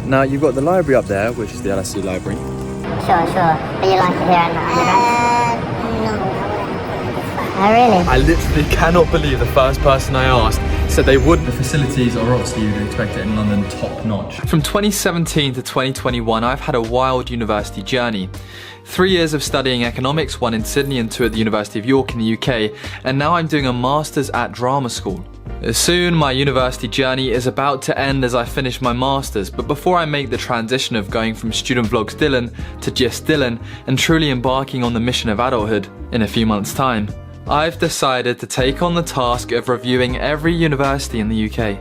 Now you've got the library up there, which is the LSE library. Sure. But you like it here in undergrad? No. Oh, really? I literally cannot believe the first person I asked said they would. The facilities are obviously, you'd expect it in London, top notch. From 2017 to 2021, I've had a wild university journey. 3 years of studying economics, 1 in Sydney and 2 at the University of York in the UK, and now I'm doing a master's at drama school. Soon my university journey is about to end as I finish my master's, but before I make the transition of going from Student Vlogs Dylan to just Dylan and truly embarking on the mission of adulthood in a few months' time, I've decided to take on the task of reviewing every university in the UK.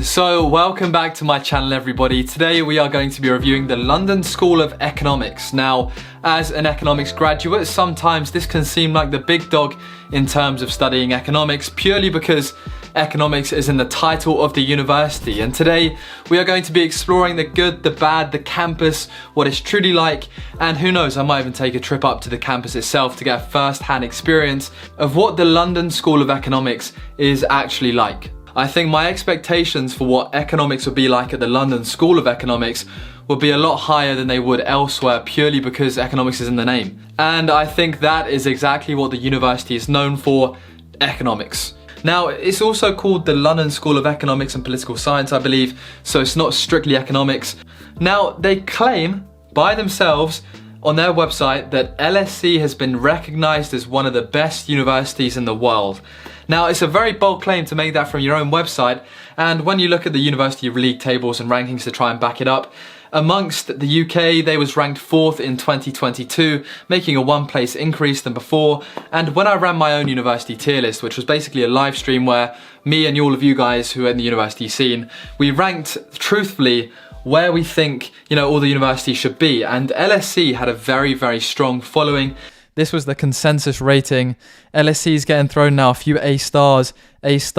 So welcome back to my channel everybody. Today we are going to be reviewing the London School of Economics. Now, as an economics graduate, sometimes this can seem like the big dog in terms of studying economics purely because economics is in the title of the university. And today we are going to be exploring the good, the bad, the campus, what it's truly like, and who knows, I might even take a trip up to the campus itself to get a first-hand experience of what the London School of Economics is actually like. I think my expectations for what economics would be like at the London School of Economics would be a lot higher than they would elsewhere purely because economics is in the name. And I think that is exactly what the university is known for, economics. Now, it's also called the London School of Economics and Political Science, I believe, so it's not strictly economics. Now, they claim by themselves on their website that LSE has been recognised as one of the best universities in the world. Now, it's a very bold claim to make that from your own website, and when you look at the university league tables and rankings to try and back it up, amongst the UK, they was ranked 4th in 2022, making a 1-place increase than before. And when I ran my own university tier list, which was basically a live stream where me and all of you guys who are in the university scene, we ranked truthfully where we think, all the universities should be. And LSE had a very, very strong following. This was the consensus rating. LSE is getting thrown now a few A stars. It's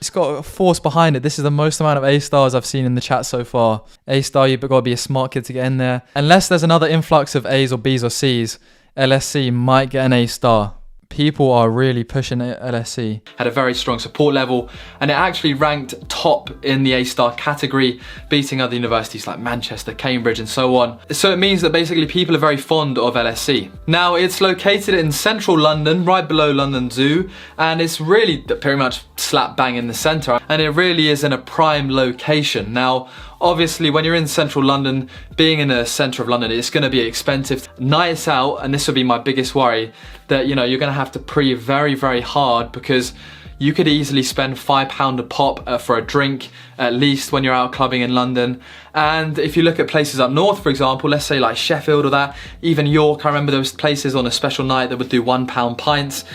got a force behind it. This is the most amount of A stars I've seen in the chat so far. A star, you've got to be a smart kid to get in there. Unless there's another influx of A's or B's or C's, LSE might get an A star. People are really pushing LSE. Had a very strong support level, and it actually ranked top in the A-star category, beating other universities like Manchester, Cambridge and so on. So it means that basically people are very fond of LSE. Now, it's located in central London, right below London Zoo, and it's really pretty much slap bang in the centre, and it really is in a prime location. Now, obviously, when you're in central London, being in the centre of London, it's going to be expensive. Nights out, and this would be my biggest worry, that you're going to have to pre very, very hard because you could easily spend £5 a pop for a drink, at least when you're out clubbing in London. And if you look at places up north, for example, let's say like Sheffield or that, even York, I remember those places on a special night that would do £1 pints.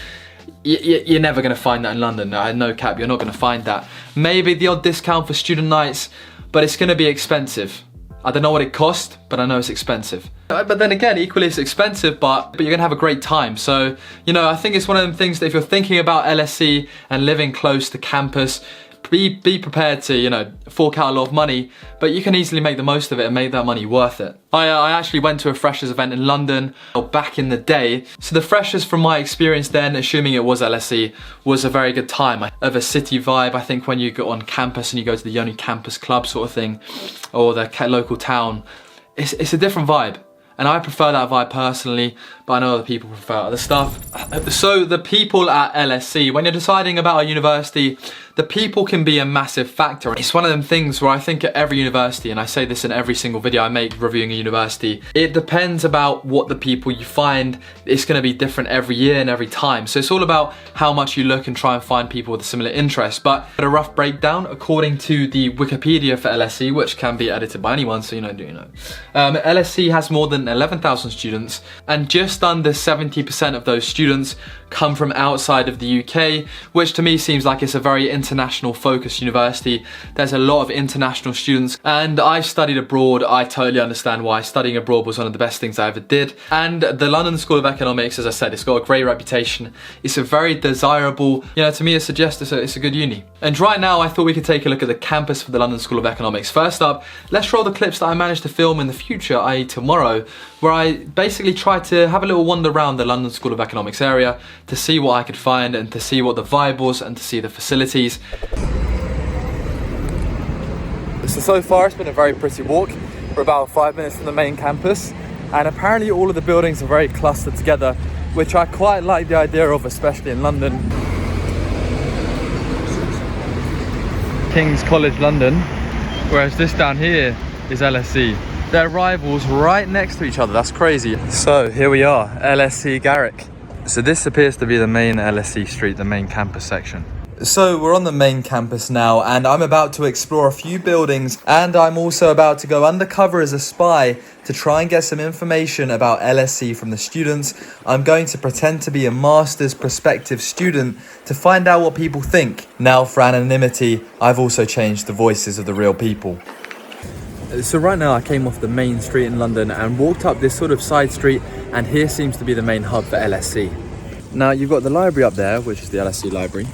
You're never going to find that in London. No cap, you're not going to find that. Maybe the odd discount for student nights, but it's going to be expensive. I don't know what it costs, but I know it's expensive. But then again, equally it's expensive, but you're going to have a great time. So, I think it's one of them things that if you're thinking about LSE and living close to campus, be prepared to, fork out a lot of money, but you can easily make the most of it and make that money worth it. I actually went to a freshers event in London back in the day. So the freshers, from my experience then, assuming it was LSE, was a very good time. Of a city vibe, I think when you go on campus and you go to the only campus club sort of thing, or the local town, it's a different vibe. And I prefer that vibe personally, but I know other people prefer other stuff. So the people at LSE, when you're deciding about a university, the people can be a massive factor. It's one of them things where I think at every university, and I say this in every single video I make reviewing a university, it depends about what the people you find. It's going to be different every year and every time. So it's all about how much you look and try and find people with a similar interest. But a rough breakdown, according to the Wikipedia for LSE, which can be edited by anyone, so LSE has more than 11,000 students, and just under 70% of those students come from outside of the UK, which to me seems like it's a very international focused university. There's a lot of international students, and I studied abroad. I totally understand why studying abroad was one of the best things I ever did. And the London School of Economics, as I said, it's got a great reputation. It's a very desirable, to me it suggests it's a good uni. And right now I thought we could take a look at the campus for the London School of Economics. First up, let's roll the clips that I managed to film in the future, i.e. tomorrow, where I basically tried to have a little wander around the London School of Economics area to see what I could find and to see what the vibe was and to see the facilities. So far it's been a very pretty walk. We're about 5 minutes from the main campus, and apparently all of the buildings are very clustered together, which I quite like the idea of, especially in London. King's College London, whereas this down here is LSE. They're rivals right next to each other. That's crazy. So here we are, LSE Garrick. So this appears to be the main LSE street, the main campus section. So we're on the main campus now, and I'm about to explore a few buildings, and I'm also about to go undercover as a spy to try and get some information about LSE from the students. I'm going to pretend to be a master's prospective student to find out what people think. Now for anonymity, I've also changed the voices of the real people. So right now I came off the main street in London and walked up this sort of side street, and here seems to be the main hub for LSE. Now you've got the library up there, which is the LSE library.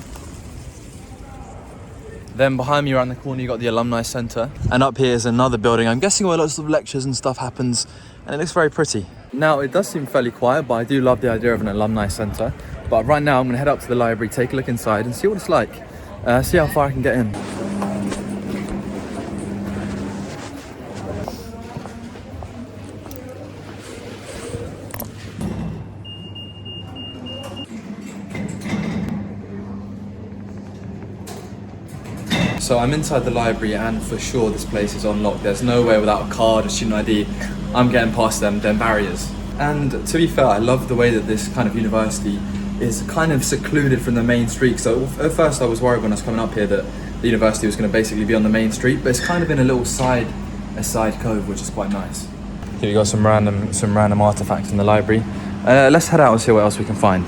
Then behind me around the corner you got the Alumni Centre, and up here is another building, I'm guessing where lots of lectures and stuff happens, and it looks very pretty. Now it does seem fairly quiet, but I do love the idea of an Alumni Centre. But right now I'm going to head up to the library, take a look inside and see what it's like, see how far I can get in. So I'm inside the library, and for sure this place is unlocked. There's no way without a card or student ID I'm getting past them barriers. And to be fair, I love the way that this kind of university is kind of secluded from the main street. So at first I was worried when I was coming up here that the university was going to basically be on the main street, but it's kind of in a little side cove, which is quite nice. Here we got some random artifacts in the library. Let's head out and see what else we can find.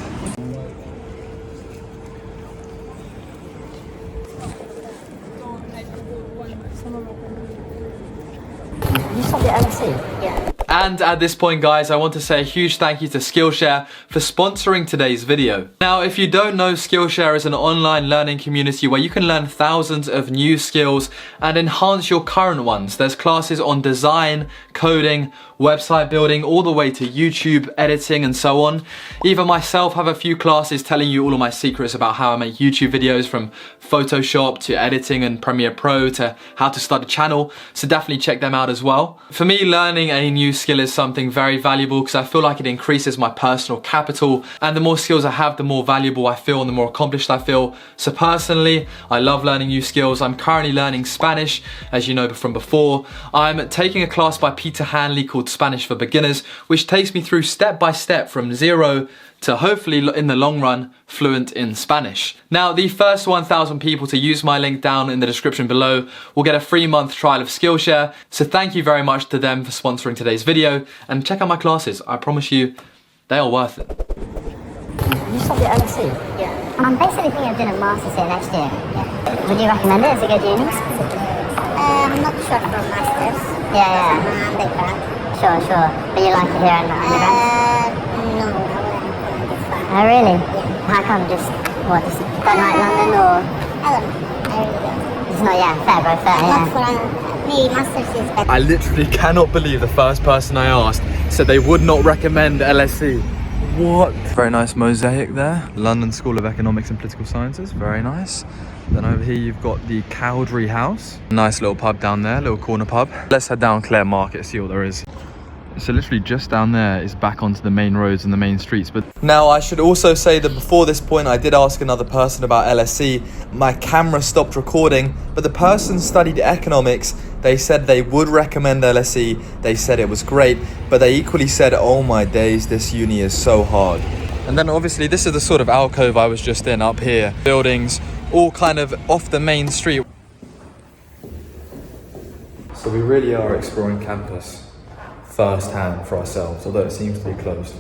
And at this point, guys, I want to say a huge thank you to Skillshare for sponsoring today's video. Now, if you don't know, Skillshare is an online learning community where you can learn thousands of new skills and enhance your current ones. There's classes on design, coding, website building, all the way to YouTube, editing, and so on. Even myself have a few classes telling you all of my secrets about how I make YouTube videos, from Photoshop to editing and Premiere Pro to how to start a channel, so definitely check them out as well. For me, learning a new skill is something very valuable because I feel like it increases my personal capital, and the more skills I have, the more valuable I feel and the more accomplished I feel. So personally, I love learning new skills. I'm currently learning Spanish, as you know from before. I'm taking a class by Peter Hanley called Spanish for Beginners, which takes me through step by step from zero to hopefully in the long run fluent in Spanish. Now, the first 1,000 people to use my link down in the description below will get a free month trial of Skillshare. So thank you very much to them for sponsoring today's video, and check out my classes. I promise you, they are worth it. You studied at LSE? Yeah. I'm basically thinking of doing a master's here next year. Yeah. Would you recommend it as a good uni? I'm not sure about masters. Yeah. Undergrad. Sure. But you like it here in the undergrad? No. Oh really? Yeah. How come? Just don't like London, or? I don't know. I really don't. It's not, fair, yeah. Not for me, masters is better. I literally cannot believe the first person I asked said they would not recommend LSE. What? Very nice mosaic there. London School of Economics and Political Sciences, very nice. Then over here you've got the Cowdrey House. Nice little pub down there, little corner pub. Let's head down Clare Market, see what there is. So literally just down there is back onto the main roads and the main streets. But now I should also say that before this point I did ask another person about LSE. My camera stopped recording, but the person studied economics. They said they would recommend LSE. They said it was great, but they equally said, oh my days, this uni is so hard. And then obviously this is the sort of alcove I was just in up here. Buildings all kind of off the main street. So we really are exploring campus first hand for ourselves, although it seems to be closed.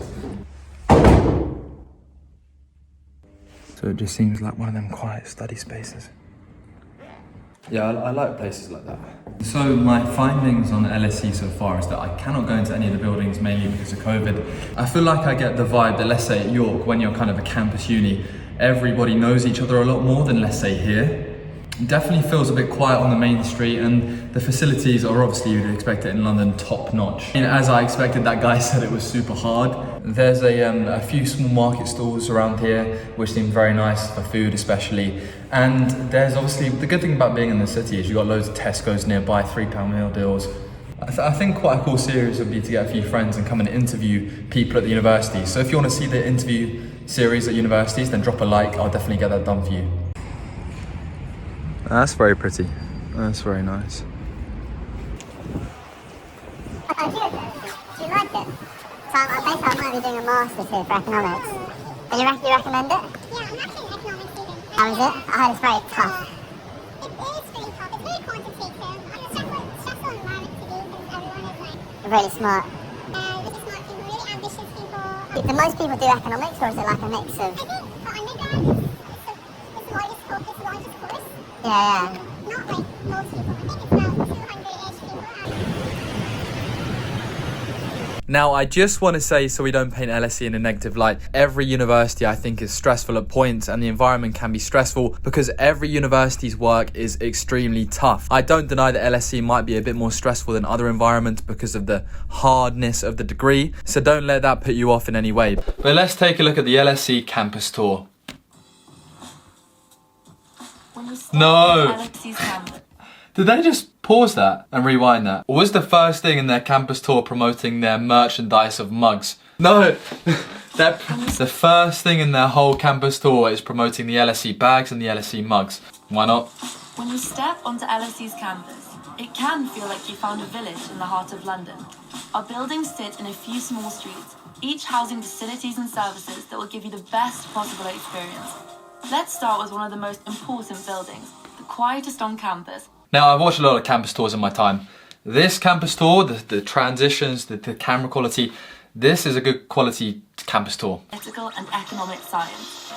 So it just seems like one of them quiet study spaces. Yeah, I like places like that. So my findings on LSE so far is that I cannot go into any of the buildings, mainly because of COVID. I feel like I get the vibe that, let's say at York, when you're kind of a campus uni, everybody knows each other a lot more than, let's say, here. Definitely feels a bit quiet on the main street, and the facilities are obviously, you'd expect it in London, top notch. And as I expected, that guy said it was super hard. There's a few small market stalls around here which seem very nice for food especially, and there's obviously the good thing about being in the city is you've got loads of Tesco's nearby, £3 meal deals. I think quite a cool series would be to get a few friends and come and interview people at the university. So if you want to see the interview series at universities, then drop a like, I'll definitely get that done for you. That's very pretty. That's very nice. Do you like it? So I think I might be doing a master's here for economics. And you recommend it? Yeah, I'm actually an economics student. How is it? I heard it's very tough. It is pretty tough. It's very quantitative. It's a stressful environment to be because everyone is like Really smart. really smart people, really ambitious people. Do most people do economics, or is it like a mix of... I think for undergrad, it's the largest course. Yeah. Not like most people. I think it's about 200-ish people. Now, I just want to say, so we don't paint LSE in a negative light, every university I think is stressful at points, and the environment can be stressful because every university's work is extremely tough. I don't deny that LSE might be a bit more stressful than other environments because of the hardness of the degree, so don't let that put you off in any way. But let's take a look at the LSE campus tour. No! Did they just pause that and rewind that? Or was the first thing in their campus tour promoting their merchandise of mugs? No! The first thing in their whole campus tour is promoting the LSE bags and the LSE mugs. Why not? When you step onto LSE's campus, it can feel like you found a village in the heart of London. Our buildings sit in a few small streets, each housing facilities and services that will give you the best possible experience. Let's start with one of the most important buildings, the quietest on campus. Now, I've watched a lot of campus tours in my time. This campus tour, the transitions, the camera quality, this is a good quality campus tour. Political and economic science.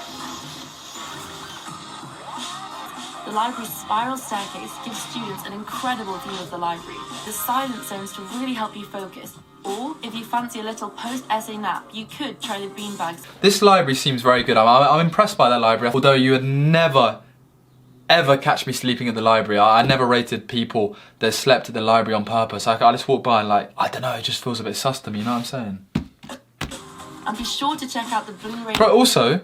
The library's spiral staircase gives students an incredible view of the library. The silent zones to really help you focus. Or, if you fancy a little post-essay nap, you could try the beanbags. This library seems very good. I'm impressed by that library, although you would never ever catch me sleeping at the library. I never rated people that slept at the library on purpose. I just walk by and I don't know, it just feels a bit sus to me, you know what I'm saying? And be sure to check out the Blu-ray... But also,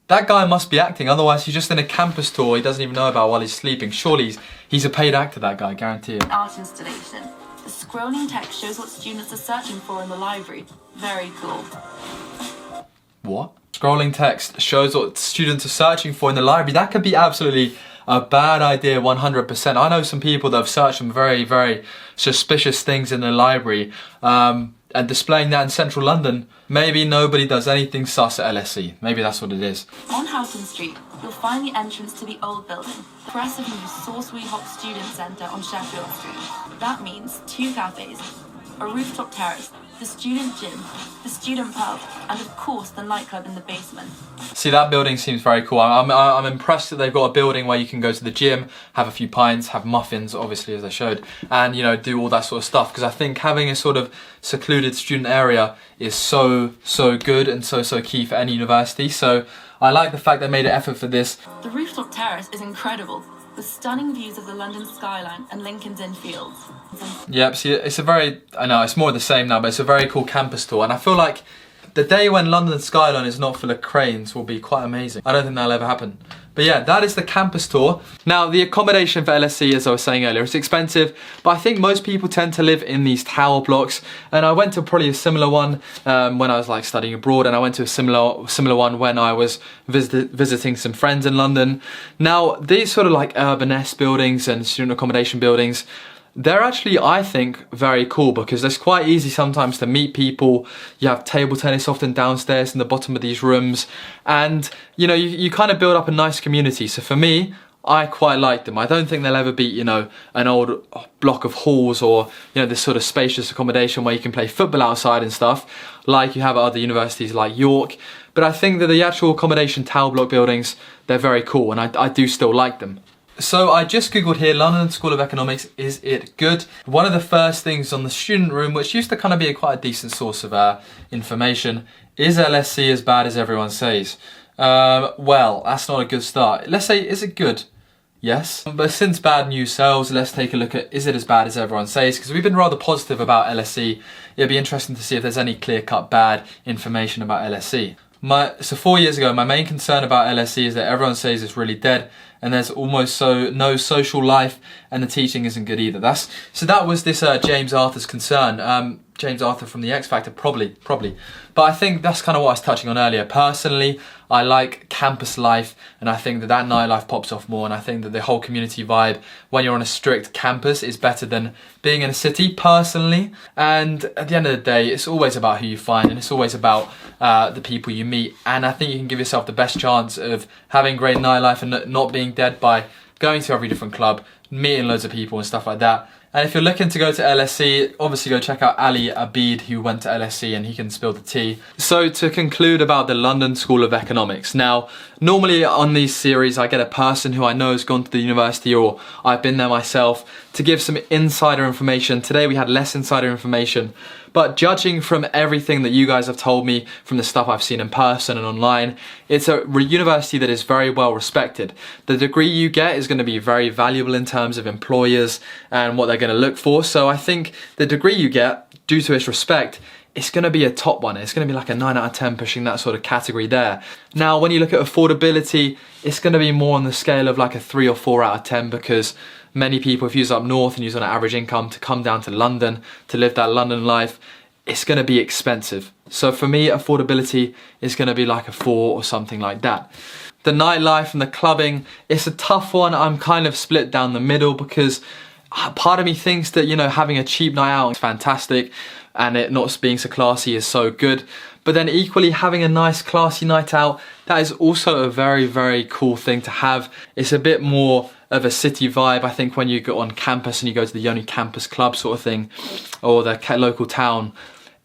that guy must be acting, otherwise he's just in a campus tour he doesn't even know about while he's sleeping. Surely he's a paid actor, that guy, guarantee it. Art installation. The scrolling text shows what students are searching for in the library. Very cool. What? Scrolling text shows what students are searching for in the library. That could be absolutely a bad idea, 100%. I know some people that have searched some very, very suspicious things in the library, and displaying that in central London. Maybe nobody does anything sus at LSE. Maybe that's what it is. On Houghton Street, you'll find the entrance to the old building, the impressive new Salisbury Hop Student Centre on Sheffield Street. That means 2 cafes, a rooftop terrace, the student gym, the student pub, and of course the nightclub in the basement. See, that building seems very cool. I'm impressed that they've got a building where you can go to the gym, have a few pints, have muffins, obviously, as they showed, and, you know, do all that sort of stuff. Because I think having a sort of secluded student area is so good and so key for any university. So I like the fact they made an effort for this. The rooftop terrace is incredible, with stunning views of the London skyline and Lincoln's Inn Fields. Yep, see, it's a very, I know, it's more of the same now, but it's a very cool campus tour. And I feel like the day when London skyline is not full of cranes will be quite amazing. I don't think that'll ever happen. But yeah, that is the campus tour. Now, the accommodation for LSE, as I was saying earlier, is expensive, but I think most people tend to live in these tower blocks. And I went to probably a similar one when I was like studying abroad, and I went to a similar one when I was visiting some friends in London. Now, these sort of like urban-esque buildings and student accommodation buildings, they're actually, I think, very cool because it's quite easy sometimes to meet people. You have table tennis often downstairs in the bottom of these rooms, and you know, you kind of build up a nice community. So for me, I quite like them. I don't think they'll ever beat, you know, an old block of halls or, you know, this sort of spacious accommodation where you can play football outside and stuff like you have at other universities like York. But I think that the actual accommodation tower block buildings, they're very cool, and I do still like them. So I just googled here, London School of Economics, is it good? One of the first things on the student room, which used to kind of be quite a decent source of information, is LSE as bad as everyone says? Well, that's not a good start. Let's say, is it good? Yes. But since bad news sells, let's take a look at, is it as bad as everyone says? Because we've been rather positive about LSE. It'd be interesting to see if there's any clear-cut bad information about LSE. So 4 years ago, my main concern about LSE is that everyone says it's really dead and there's almost no social life and the teaching isn't good either. So that was this James Arthur's concern. James Arthur from the X Factor, probably. But I think that's kind of what I was touching on earlier. Personally, I like campus life and I think that nightlife pops off more, and I think that the whole community vibe when you're on a strict campus is better than being in a city, personally. And at the end of the day, it's always about who you find and it's always about the people you meet. And I think you can give yourself the best chance of having great nightlife and not being dead by going to every different club, meeting loads of people and stuff like that. And if you're looking to go to LSE, obviously go check out Ali Abid, who went to LSE, and he can spill the tea. So to conclude about the London School of Economics. Now, normally on these series, I get a person who I know has gone to the university or I've been there myself to give some insider information. Today we had less insider information, but judging from everything that you guys have told me, from the stuff I've seen in person and online, it's a university that is very well respected. The degree you get is going to be very valuable in terms of employers and what they're going to look for. So I think the degree you get, due to its respect, it's going to be a top one. It's going to be like a 9 out of 10, pushing that sort of category there. Now, when you look at affordability, it's going to be more on the scale of like a 3 or 4 out of 10, because many people, if you're up north and you're on an average income, to come down to London to live that London life, it's going to be expensive. So for me, affordability is going to be like a 4 or something like that. The nightlife and the clubbing, it's a tough one. I'm kind of split down the middle, because part of me thinks that, you know, having a cheap night out is fantastic and it not being so classy is so good. But then equally, having a nice classy night out, that is also a very, very cool thing to have. It's a bit more of a city vibe. I think when you go on campus and you go to the uni campus club sort of thing, or the local town,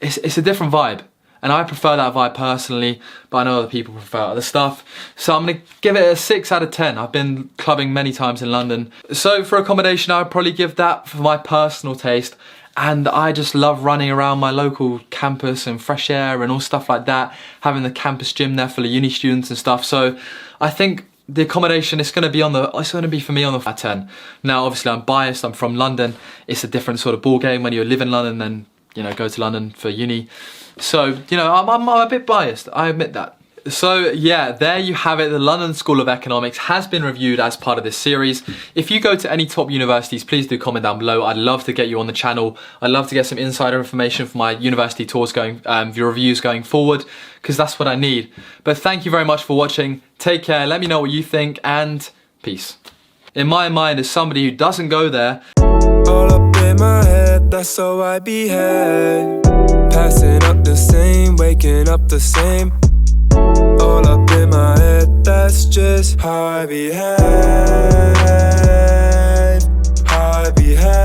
it's a different vibe. And I prefer that vibe personally, but I know other people prefer other stuff. So I'm gonna give it a 6 out of 10. I've been clubbing many times in London. So for accommodation, I'd probably give that, for my personal taste. And I just love running around my local campus and fresh air and all stuff like that, having the campus gym there full of uni students and stuff. So I think the accommodation is going to be for me on the 10. Now, obviously I'm biased, I'm from London. It's a different sort of ball game when you live in London than, you know, go to London for uni. So, you know, I'm a bit biased, I admit that. So yeah, there you have it. The London School of Economics has been reviewed as part of this series. If you go to any top universities, please do comment down below. I'd love to get you on the channel. I'd love to get some insider information for my university tours your reviews going forward, because that's what I need. But thank you very much for watching. Take care, let me know what you think, and peace. In my mind, as somebody who doesn't go there, all up in my head, that's how I behave. Passing up the same, waking up the same. All up in my head, that's just how I behave. How I behave.